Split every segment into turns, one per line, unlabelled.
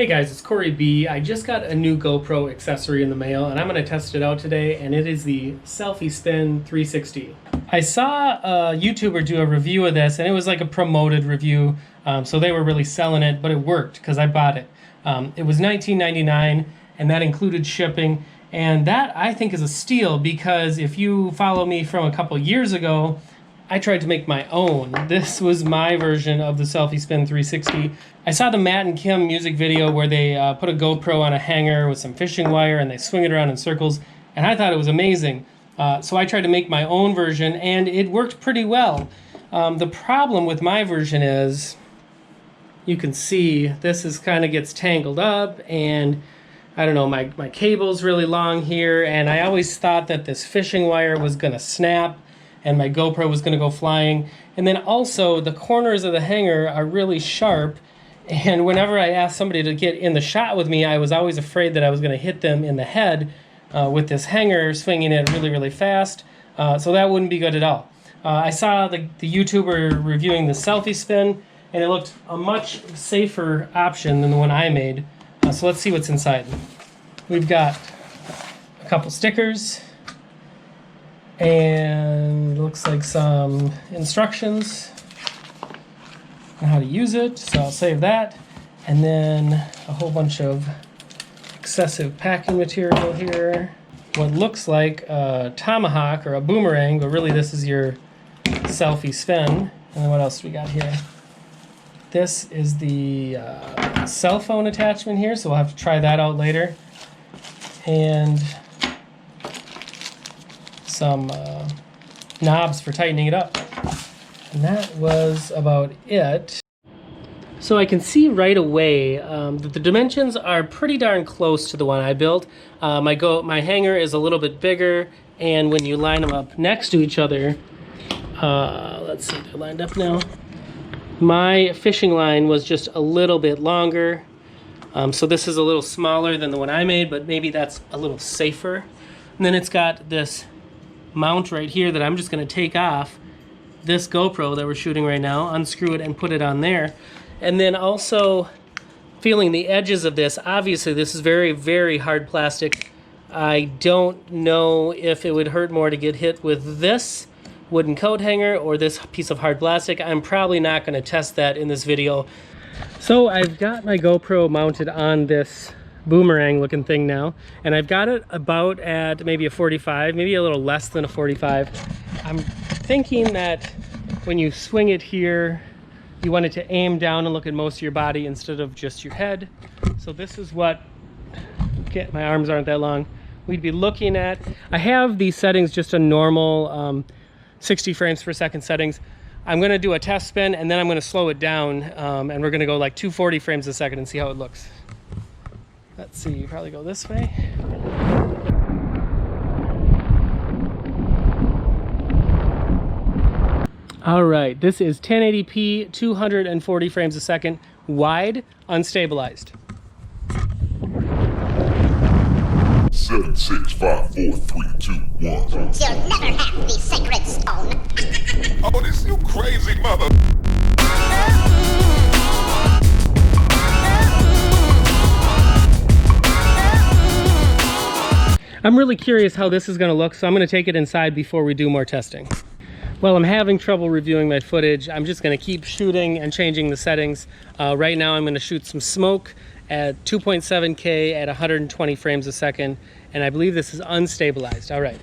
guys, it's Corey B. I just got a new GoPro accessory in the mail and I'm going to test it out today, and it is the Selfie Spin 360. I saw a YouTuber do a review of this and it was like a promoted review, so they were really selling it, but it worked because I bought it. It was $19.99 and that included shipping, and that I think is a steal because if you follow me from a couple years ago, I tried to make my own. This was my version of the Selfie Spin 360. I saw the Matt and Kim music video where they put a GoPro on a hanger with some fishing wire and they swing it around in circles, and I thought it was amazing. So I tried to make my own version and it worked pretty well. The problem with my version is, you can see this is kind of gets tangled up, and I don't know, my cable's really long here, and I always thought that this fishing wire was gonna snap and my GoPro was going to go flying. And then also the corners of the hanger are really sharp, and whenever I asked somebody to get in the shot with me, I was always afraid that I was going to hit them in the head with this hanger swinging it really, really fast. So that wouldn't be good at all. I saw the YouTuber reviewing the Selfie Spin, and it looked a much safer option than the one I made. So let's see what's inside. We've got a couple stickers, and looks like some instructions on how to use it, so I'll save that. And then a whole bunch of excessive packing material here. What looks like a tomahawk or a boomerang, but really this is your Selfie Spin. And then what else do we got here? This is the cell phone attachment here, so we'll have to try that out later. And some knobs for tightening it up. And that was about it. So I can see right away that the dimensions are pretty darn close to the one I built. My hanger is a little bit bigger, and when you line them up next to each other, let's see, they're lined up now. My fishing line was just a little bit longer, so this is a little smaller than the one I made, but maybe that's a little safer. And then it's got this mount right here that I'm just going to take off this GoPro that we're shooting right now, unscrew it and put it on there. And then also feeling the edges of this, obviously this is very, very hard plastic. I don't know if it would hurt more to get hit with this wooden coat hanger or this piece of hard plastic. I'm probably not going to test that in this video. So I've got my GoPro mounted on this boomerang looking thing now, and I've got it about at maybe a 45, maybe a little less than a 45. I'm thinking that when you swing it here, you want it to aim down and look at most of your body instead of just your head. So this is what, okay, my arms aren't that long, we'd be looking at. I have these settings just a normal 60 frames per second settings. I'm going to do a test spin and then I'm going to slow it down, and we're going to go like 240 frames a second and see how it looks. Let's see, you probably go this way. All right, this is 1080p, 240 frames a second, wide, unstabilized.
7, 6, 5, 4, 3, 2, 1.
You'll never have the sacred stone.
Oh, this you crazy mother.
I'm really curious how this is going to look, so I'm going to take it inside before we do more testing. Well, I'm having trouble reviewing my footage. I'm just going to keep shooting and changing the settings. Right now I'm going to shoot some smoke at 2.7K at 120 frames a second, and I believe this is unstabilized. All right.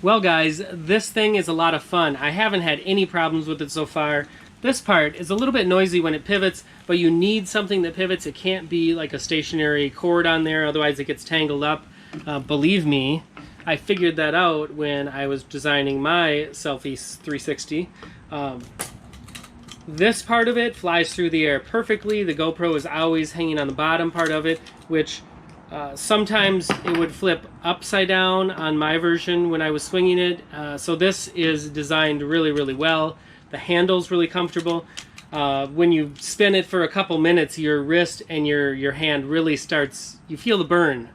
Well guys, this thing is a lot of fun. I haven't had any problems with it so far. This part is a little bit noisy when it pivots, but you need something that pivots. It can't be like a stationary cord on there, otherwise it gets tangled up. Believe me, I figured that out when I was designing my Selfie 360. This part of it flies through the air perfectly. The GoPro is always hanging on the bottom part of it, which sometimes it would flip upside down on my version when I was swinging it. So this is designed really, really well. The handle's really comfortable. When you spin it for a couple minutes, your wrist and your hand really starts, you feel the burn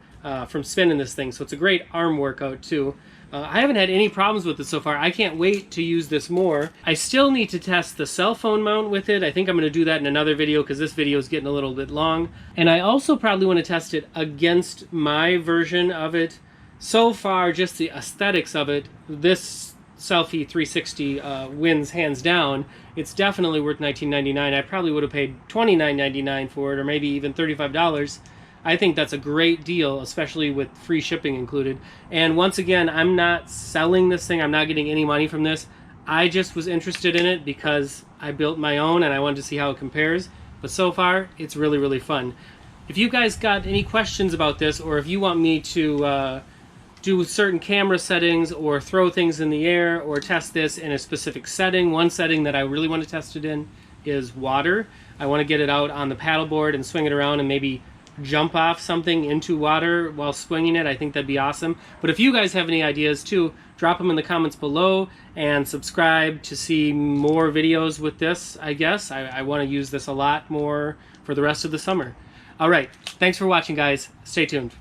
from spinning this thing. So it's a great arm workout too. I haven't had any problems with it so far. I can't wait to use this more. I still need to test the cell phone mount with it. I think I'm going to do that in another video because this video is getting a little bit long. And I also probably want to test it against my version of it. So far, just the aesthetics of it, this Selfie 360 wins hands down. It's definitely worth $19.99. I probably would have paid $29.99 for it, or maybe even $35. I think that's a great deal, especially with free shipping included. And once again, I'm not selling this thing. I'm not getting any money from this. I just was interested in it because I built my own and I wanted to see how it compares. But so far, it's really, really fun. If you guys got any questions about this, or if you want me to do certain camera settings or throw things in the air or test this in a specific setting, one setting that I really want to test it in is water. I want to get it out on the paddleboard and swing it around and maybe jump off something into water while swinging it. I think that'd be awesome. But if you guys have any ideas too, drop them in the comments below and subscribe to see more videos with this, I guess. I want to use this a lot more for the rest of the summer. All right, thanks for watching, guys. Stay tuned.